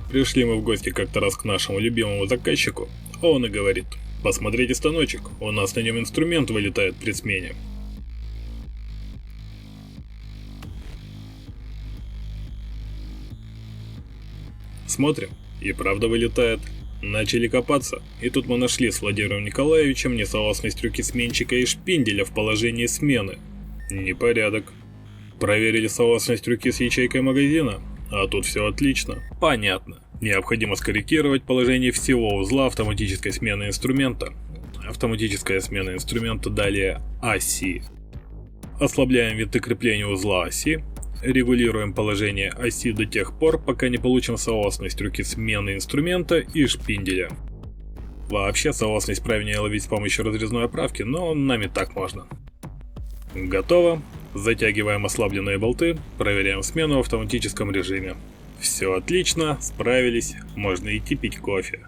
Пришли мы в гости как-то раз к нашему любимому заказчику, а он и говорит: посмотрите станочек, у нас на нем инструмент вылетает при смене. Смотрим, и правда вылетает. Начали копаться, и тут мы нашли с Владимиром Николаевичем несогласность трюки сменщика и шпинделя в положении смены. Непорядок. Проверили согласность трюки с ячейкой магазина, а тут все отлично. Понятно. Необходимо скорректировать положение всего узла автоматической смены инструмента. Автоматическая смена инструмента, далее оси. Ослабляем винты крепления узла оси. Регулируем положение оси до тех пор, пока не получим согласность трюки смены инструмента и шпинделя. Вообще согласность правильнее ловить с помощью разрезной оправки, но нам и так можно. Готово. Затягиваем ослабленные болты, проверяем смену в автоматическом режиме. Все отлично, справились, можно идти пить кофе.